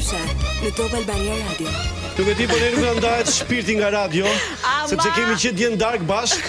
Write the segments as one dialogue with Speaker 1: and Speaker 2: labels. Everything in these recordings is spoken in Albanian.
Speaker 1: Ndryshe në Top Albania Radio.
Speaker 2: Nuk e di po ne nuk na ndahet shpirti nga radio, sepse kemi qenë dje dark bashk,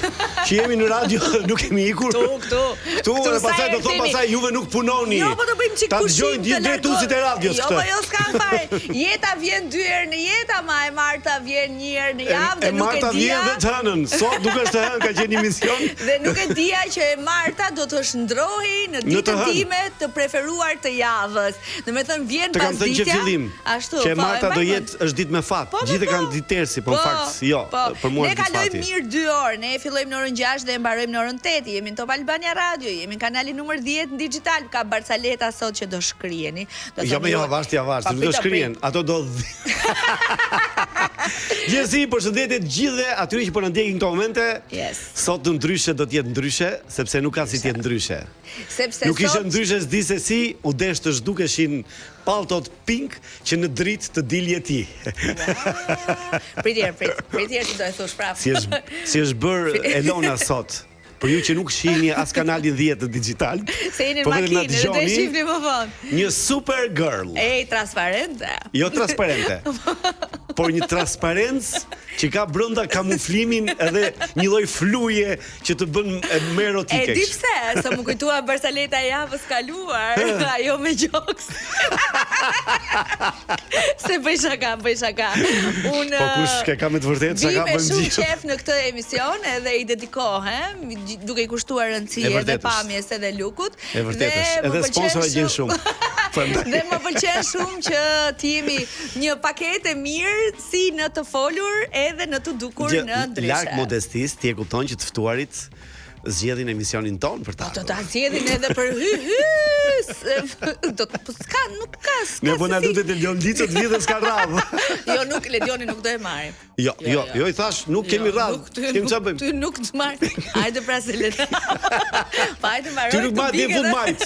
Speaker 2: që jemi në radio, nuk kemi ikur. Këtu dhe pastaj do thon pastaj juve nuk punoni.
Speaker 3: Jo, po do bëjmë çik pushim.
Speaker 2: Ta dëgjojnë drejtuesit e radios këtë.
Speaker 3: Jo, s'ka fare. Jeta vjen 2 herë në jetë, ama e Marta vjen 1 herë në javë dhe nuk e
Speaker 2: Marta
Speaker 3: dia.
Speaker 2: vjen dhe të hënën. Sot nuk është të hënë, ka qenë emision.
Speaker 3: Dhe nuk e dia që e Marta do të shndrohej në ditën time të preferuar të javës. Domethënë vjen pas
Speaker 2: ditës. Të kam thënë që
Speaker 3: ashtu.
Speaker 2: Që Marta do jetë është ditë me fat. Gjithë kanë ditë tersi, po në fakt jo. Për mua
Speaker 3: ne
Speaker 2: është fati.
Speaker 3: kalojmë mirë 2 orë. Ne fillojmë në orën 6 dhe e mbarojmë në orën 8. Jemi në Top Albania Radio, jemi në kanalin numër 10 në digital. Ka Barsaleta sot që do shkriheni.
Speaker 2: Jo, nuk do shkrihen. Ato do Gjithsesi, përshëndetje të gjithëve atyre që po na ndjekin këto momente. Sot ndryshe do të jetë ndryshe, sepse nuk ka si të jetë ndryshe.
Speaker 3: Sepse
Speaker 2: nuk ishte ndryshe s'di se si, u desh të zhdukeshin palltot pink që në dritë të dilje ti.
Speaker 3: Pritje që do e thosh prapë.
Speaker 2: Si është bërë Elona sot. Për ju që nuk shihni as kanalin 10 të digital,
Speaker 3: se jeni në makinë, dhe do e shihni më vonë.
Speaker 2: Një super girl.
Speaker 3: Transparente.
Speaker 2: Jo transparente. Por një transparencë që ka brenda kamuflimin edhe një lloj fluje që të bën më erotike.
Speaker 3: E di pse, se më kujtua Barsaleta e javës kaluar, ajo me gjoks. Se bëj shaka. Unë
Speaker 2: po kush ka me të vërtetë shaka bën
Speaker 3: shumë qef në këtë emision edhe i dedikohem, duke i kushtuar rëndësi edhe pamjes edhe lukut.
Speaker 2: E vërtetësh, edhe sponsorë gjen shumë.
Speaker 3: Dhe më pëlqen shumë që të jemi një paketë mirë si në të folur edhe në të dukur në ndryshe.
Speaker 2: Larg modestisë, ti e kupton që të ftuarit zgjedhin emisionin ton për ta.
Speaker 3: Do ta zgjedhin edhe për nuk ka.
Speaker 2: Ne po na duhet të Leon Liço të vjedhë s'ka radhë.
Speaker 3: Jo, nuk Ledioni nuk do e marrim.
Speaker 2: Jo, i thash, nuk kemi radhë. Kemi çfarë bëjmë?
Speaker 3: Ty nuk të marr. Hajde pra se le. Hajde mbaroj.
Speaker 2: Ty nuk marr deri fut majt.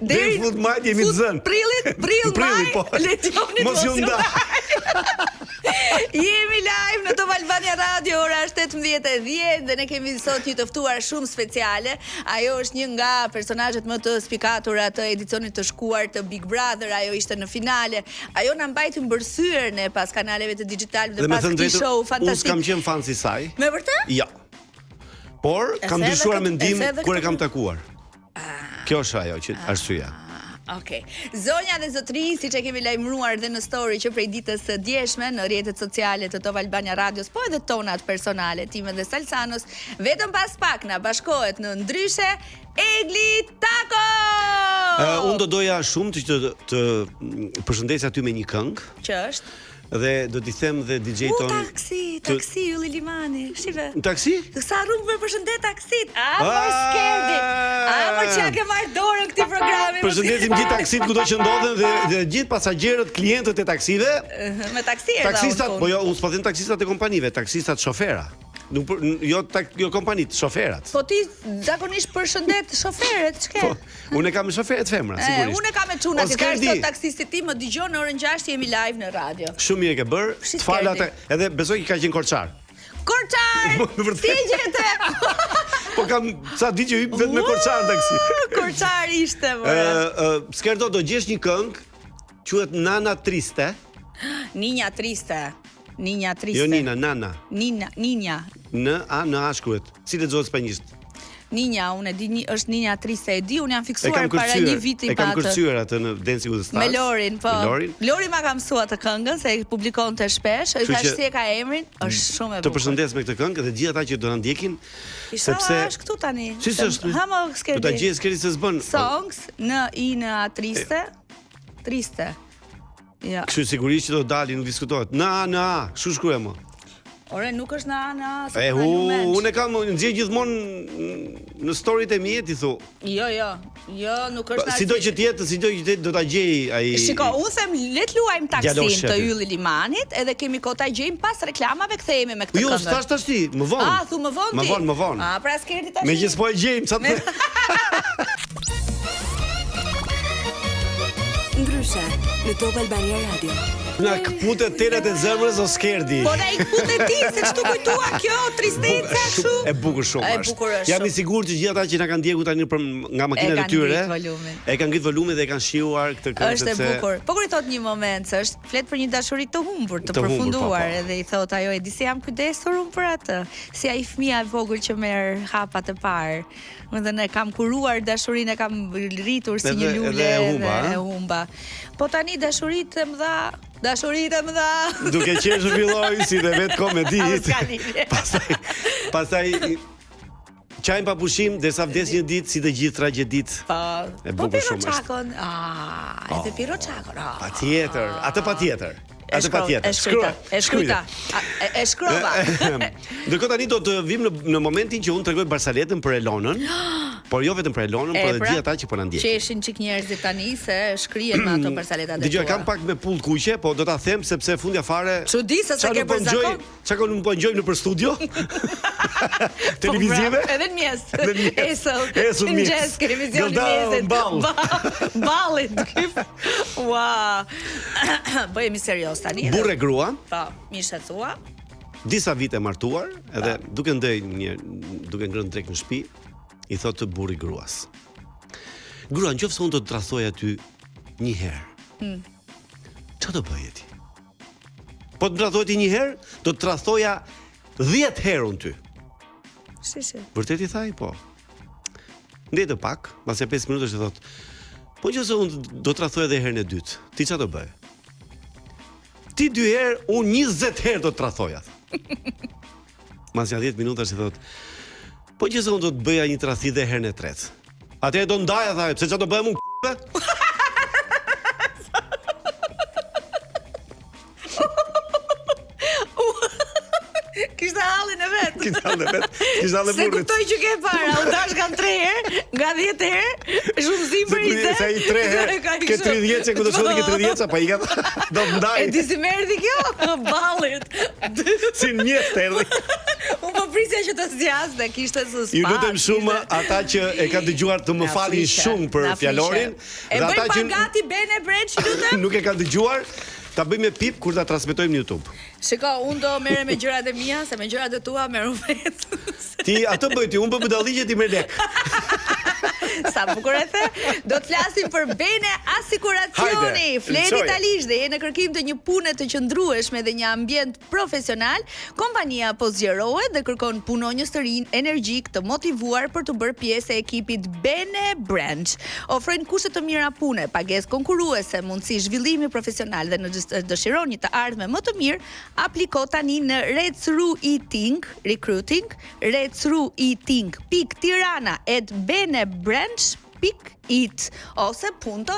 Speaker 2: Deri fut majt jemi të zënë.
Speaker 3: Prill maj. Ledioni
Speaker 2: mos ju nda.
Speaker 3: Jemi live në Top Albania Radio, ora është 18:10 dhe ne kemi sot një të ftuar shumë speciale. Ajo është një nga personazhet më të spikatura të edicionit të shkuar të Big Brother. Ajo ishte në finale. Ajo na mbajti mbërthyer ne pas kanaleve të digital dhe pas këtij show fantastik.
Speaker 2: Unë s'kam qenë fan si saj.
Speaker 3: Me vërtet?
Speaker 2: Jo. Por kam dyshuar mendim kur e kam takuar. Kjo është ajo që arsyeja.
Speaker 3: Okej. Zonja dhe zotri, siç e kemi lajmëruar dhe në story që prej ditës së djeshme në rrjetet sociale të Top Albania Radios, po edhe tonat personale, time dhe Salsanos, vetëm pas pak na bashkohet në ndryshe Egli Tako.
Speaker 2: Unë do doja shumë të përshëndesja ty me një këngë.
Speaker 3: Që është?
Speaker 2: Dhe do t'i them dhe DJ ton.
Speaker 3: Taksi Ylli Limani. Shive.
Speaker 2: Në taksi?
Speaker 3: Sa rrugë për përshëndet taksit. Mor skerdi. Mor që ke marrë dorën këtij programi.
Speaker 2: Përshëndesim gjithë taksit kudo që ndodhen dhe gjithë pasagerët, klientët e taksive.
Speaker 3: Me taksier.
Speaker 2: Taksistat, po jo, unë s'po them taksistat e kompanive, taksistat shofera. Nuk jo kompanit, shoferat.
Speaker 3: Po ti zakonisht përshëndet shoferët, ç'ke?
Speaker 2: Po, unë kam shoferët femra, sigurisht.
Speaker 3: Unë kam me çuna që ka sot taksisti ti më dëgjon në orën 6 jemi live në radio.
Speaker 2: Shumë mirë ke bër. Të fal atë, edhe besoj që ka qenë korçar.
Speaker 3: Korçar! Si gjete?
Speaker 2: Po kam sa di që hyp vetëm me korçar në taksi.
Speaker 3: Korçar ishte më.
Speaker 2: Skerdo do gjesh një këngë, quhet Nana Triste.
Speaker 3: Ninja Triste.
Speaker 2: Jo Nina, Nana.
Speaker 3: Ninja.
Speaker 2: N-A-N-A shkruhet. Si lexohet spanjisht?
Speaker 3: Ninja, unë e di është Ninja Triste, e di, unë jam fiksuar para një viti pa atë.
Speaker 2: E kam kërcyer atë në Dancing with the Stars.
Speaker 3: Me Lorin, po. Lori ma ka mësua të këngën, se e publikonte shpesh, e thash si e ka emrin, është shumë e bukur.
Speaker 2: Të përshëndes me këtë këngë dhe gjithë ata që do na ndjekin,
Speaker 3: sepse është këtu tani.
Speaker 2: Si është?
Speaker 3: Hamo skerdi.
Speaker 2: Do ta gjej skerdi se s'bën.
Speaker 3: Songs N-I-N-A Triste. Triste. Ja.
Speaker 2: Kështu sigurisht që do dalin, nuk diskutohet. Na, shu shkruaj më.
Speaker 3: Ore, nuk është na,
Speaker 2: unë e kam nxjerr gjithmonë në storyt e mia ti thu.
Speaker 3: Jo, nuk është na.
Speaker 2: Sido që të do ta gjej ai.
Speaker 3: Shiko, unë them le të luajmë taksin të Ylli Limanit, edhe kemi kohë ta gjejmë pas reklamave, kthehemi me këtë këngë.
Speaker 2: Jo, tash ti, më vonë.
Speaker 3: Thu më vonë ti.
Speaker 2: Më vonë.
Speaker 3: Pra skerdi tash.
Speaker 2: Megjithëse po e gjejmë çfarë.
Speaker 1: Ndryshe në Top Albania Radio.
Speaker 2: Na kputet telet e zemrës o skerdi.
Speaker 3: Po na I kputet ti se ç'tu kujtua kjo tristeca kështu.
Speaker 2: E bukur shumë
Speaker 3: është. E bukur është.
Speaker 2: Jam I sigurt që gjithë ata që na kanë ndjekur tani nga makinat e tyre, e kanë ngrit volumin dhe e kanë shijuar këtë këngë.
Speaker 3: Është e bukur. Po kur I thot një moment, se është flet për një dashuri të humbur, të përfunduar, edhe I thot ajo e di se jam kujdesur unë për atë. Si ai fëmia e vogël që merr hapat e parë. Domethënë kam kuruar dashurinë, kam rritur si një lule dhe e humba. Po tani dashuritë e mëdha.
Speaker 2: Duke qenë filloi si dhe vetë komedi. Pastaj çajm pa pushim derisa vdes një ditë si të gjithë tragjeditë.
Speaker 3: Po Piro Çakon. Edhe Piro Çakon.
Speaker 2: Patjetër, atë patjetër.
Speaker 3: E shkruta.
Speaker 2: Ndërkohë tani do të vim në momentin që unë tregoj Barsaletën për Elonën, por jo vetëm për Elonën, por edhe gjithë ata që po na ndjekin.
Speaker 3: Qeshin çik njerëzit tani se shkrihen me ato Barsaleta të
Speaker 2: Dgjoj, kam pak me pull kuqe, po do ta them sepse fundja fare.
Speaker 3: Çudi se sa ke për zakon.
Speaker 2: Çka nuk po ngjojmë nëpër studio? Televizive?
Speaker 3: Edhe në mjes.
Speaker 2: Esu mjes.
Speaker 3: Televizion në mjes. Ballit. Ua. Bëhemi serios tani.
Speaker 2: Burrë grua.
Speaker 3: Po, mishe thua.
Speaker 2: Disa vite martuar, edhe duke ngrënë drek në shtëpi, I thotë të burri gruas. Grua, nëse unë do të tradhtoj aty një herë. Çfarë do bëje ti? Po të tradhtoj ti një herë, do të tradhtoja 10 herë unë ty.
Speaker 3: Si.
Speaker 2: Vërtet I thaj, po. Ndete pak, pas 5 minuta që thotë, po nëse unë do të tradhtoj edhe herën e dytë, ti çfarë do bëje? Ti 2 herë, unë 20 herë do të tradhtoja. Mas 10 minuta që thotë, po nëse unë do të bëja një tradhti dhe herën e tretë. Atëherë do ndaja thaj, pse çfarë do bëjmë unë k***e?
Speaker 3: Kishte hallin e vet.
Speaker 2: Kishte hallin
Speaker 3: Se kuptoj që ke para, u dash kanë 3 herë, nga 10 herë, shumësim për 20.
Speaker 2: Se I 3 herë, ke 30 që ku do shkojë ke 30 pa I ka do të ndaj.
Speaker 3: E di si më erdhi kjo? Ballit.
Speaker 2: Si mjet erdhi.
Speaker 3: Unë po prisja që të zgjas dhe kishte suspense.
Speaker 2: Ju lutem shumë ata që e kanë dëgjuar të më falin shumë për fjalorin.
Speaker 3: Dhe ata që gati Bene Breç, lutem.
Speaker 2: Nuk e kanë dëgjuar. Ta bëjmë pip kur ta transmetojmë në YouTube.
Speaker 3: Shiko, unë do merrem me gjërat e mia, se me gjërat e tua merr vetë.
Speaker 2: Ti atë bëj ti, unë bëj budalliqe ti merr lek.
Speaker 3: Sa bukur e the. Do të flasim për Bene Asikuracioni. Flet italisht dhe je në kërkim të një pune të qëndrueshme dhe një ambient profesional. Kompania po zgjerohet dhe kërkon punonjës të rinj, energjik, të motivuar për të bërë pjesë e ekipit Bene Branch. Ofrojnë kushte të mira pune, pagesë konkurruese, mundësi zhvillimi profesional dhe në dëshiron një të ardhme më të mirë, apliko tani në recruiting, recruiting.tirana@benebranch.it ose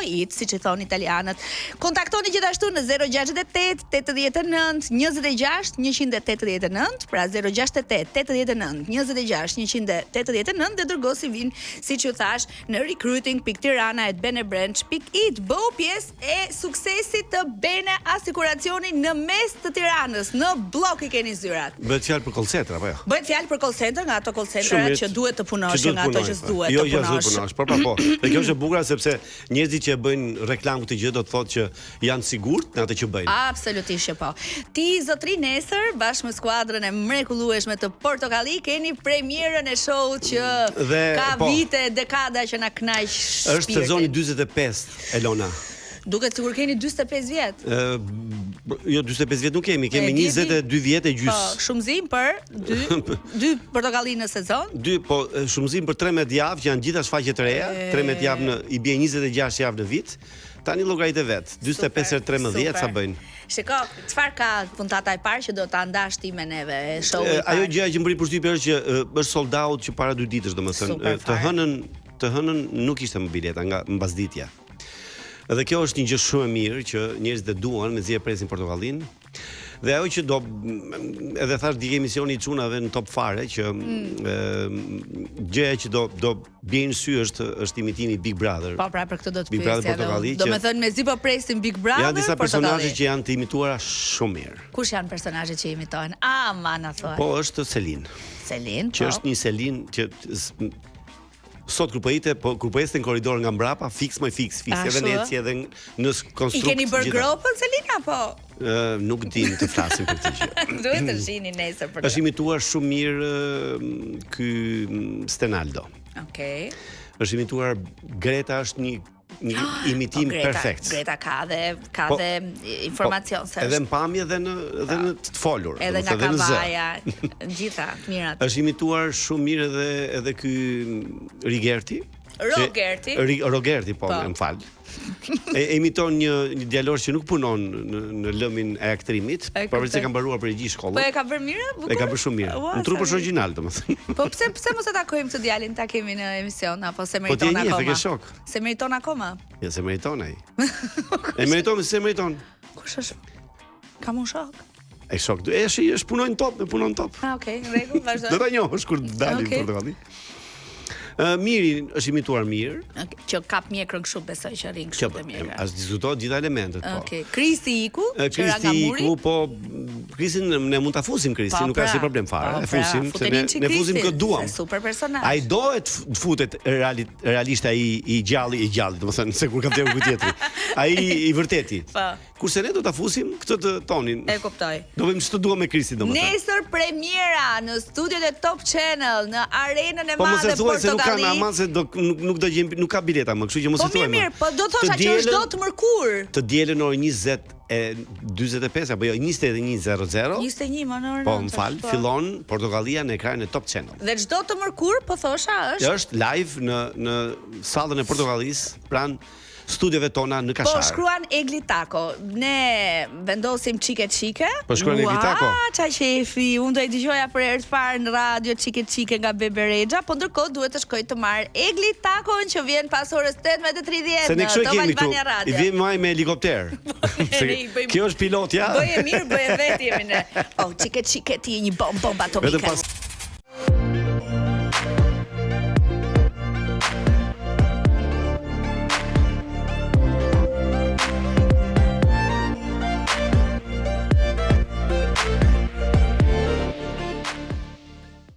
Speaker 3: .it, siç I thon italianët. Kontaktoni gjithashtu në 068 89 26 189, pra 068 89 26 189 dhe dërgo CV-n, siç ju thash, në recruiting.tirana@benebranch.it. Bëu pjesë e suksesit të Bene Asikuracioni në mes të Tiranës, në blok I keni zyrat.
Speaker 2: Bëhet fjalë për call center apo jo?
Speaker 3: Bëhet fjalë për call center, nga ato call centera që duhet të punosh, nga ato që s'duhet të punosh.
Speaker 2: Jo, punosh, po. Dhe kjo është e bukur sepse njerëzit që bëjnë reklam këtë gjë do të thotë që janë sigurt në atë që bëjnë.
Speaker 3: Absolutisht që po. Ti zotri nesër bashkë me skuadrën e mrekullueshme të Portokalli keni premierën e showut që ka vite, dekada që na kënaq shpirtin.
Speaker 2: Është sezoni 45, Elona.
Speaker 3: Duket sikur keni 45 vjet.
Speaker 2: Jo, 45 vjet nuk kemi 22 vjet e gjys.
Speaker 3: Po, shumëzim për 2 Portokalli në sezon.
Speaker 2: 2, po shumëzim për 13 javë që janë gjitha shfaqje të reja, 13 javë në I bie 26 javë në vit. Tani llogaritë vet, 45 herë 13 sa bëjnë.
Speaker 3: Shiko, çfarë ka puntata e parë që do ta ndash ti me neve show-in?
Speaker 2: Ajo gjëja që më bëri përshtypje është që është sold out që para 2 ditësh, domethënë, të hënën nuk ishte më bileta nga mbasditja. Dhe kjo është një gjë shumë e mirë që njerëzit e duan, mezi e presin Portokallin. Dhe ajo që do edhe thash di emisioni I çunave në top fare që gjëja që do bie në sy është imitimi Big Brother.
Speaker 3: Po pra për këtë do të
Speaker 2: Big Brother Portokalli.
Speaker 3: Domethënë mezi po presim Big Brother.
Speaker 2: Janë disa personazhe që janë të imituara shumë mirë.
Speaker 3: Kush janë personazhet që imitohen? Ama na thuaj.
Speaker 2: Po është Selin.
Speaker 3: Selin, po.
Speaker 2: Që është një Selin që sot kur po ite, po kur po ecën në korridor nga mbrapa, fiks edhe në eci edhe në konstrukt.
Speaker 3: I keni bërë gropën Selin apo?
Speaker 2: Nuk din të flasim për këtë gjë.
Speaker 3: Duhet të shihni nesër për
Speaker 2: Është imituar shumë mirë ky Stenaldo.
Speaker 3: Okej.
Speaker 2: Është imituar Greta, është një imitim perfekt.
Speaker 3: Greta ka dhe informacion se
Speaker 2: edhe në pamje dhe në të folur.
Speaker 3: Edhe nga kavaja, gjitha të mirat.
Speaker 2: Është imituar shumë mirë edhe ky Rigerti. Rogerti, po, më fal. E imiton një djalor që nuk punon në lëmin e aktrimit, pavarësisht se ka mbaruar përgjigje shkollë.
Speaker 3: Po e ka bërë mirë?
Speaker 2: E ka bërë shumë mirë. Në trup është origjinal, domethënë.
Speaker 3: Po pse mos e takojmë këtë djalin, ta kemi në emision apo se meriton akoma?
Speaker 2: Po ti ke shok.
Speaker 3: Se meriton akoma?
Speaker 2: Ja, se meriton ai. E meriton, se meriton.
Speaker 3: Kush është? Kam un shok.
Speaker 2: Ai shok, është punon top.
Speaker 3: Ah, okay, në rregull, vazhdo.
Speaker 2: Do ta njohësh kur dalin portokalli. Miri është imituar mirë.
Speaker 3: Që kap mjekrën kështu besoj që rrin kështu të mjekrën.
Speaker 2: As diskutohet gjitha elementet, po.
Speaker 3: Okej. Kristi iku, që ra nga muri.
Speaker 2: Po Kristin ne mund ta fusim Kristin, nuk ka asnjë problem fare. E fusim se ne fusim këtë duam.
Speaker 3: Super personazh.
Speaker 2: Ai dohet të futet realisht ai i gjalli, domethënë se kur ka vdekur ky tjetri. Ai i vërteti.
Speaker 3: Po.
Speaker 2: Kurse ne do ta fusim këtë të tonin.
Speaker 3: E kuptoj.
Speaker 2: Do vëmë ç'të duam me Kristin domethënë.
Speaker 3: Nesër premiera në studiot e Top Channel në arenën e madhe Portokalli.
Speaker 2: Amase nuk do gjejmë, nuk ka bileta më, kështu që mos i thuaj.
Speaker 3: Po mirë, po do thosha që është dot mërkur.
Speaker 2: Të dielën orë 20:45 apo jo 21:00.
Speaker 3: 21 më në orën.
Speaker 2: Po, më fal, fillon Portokallia në ekranin e Top Channel.
Speaker 3: Dhe çdo të mërkur, po thosha,
Speaker 2: është live në sallën e Portokallisë, pranë studiove tona në Kashar.
Speaker 3: Po shkruan Egli Tako. Ne vendosim çike.
Speaker 2: Po shkruan Egli Tako.
Speaker 3: Ça qefi, unë do i dëgjoja për herë të parë në radio çike nga Bebe Rexha, po ndërkohë duhet të shkoj të marr Egli Takon që vjen pas orës 18:30 në Top Albania Radio.
Speaker 2: I vjen maj me helikopter. Kjo është pilotja.
Speaker 3: Bëje mirë, bëje vetë jemi ne. Oh, çike ti një bomba atomike.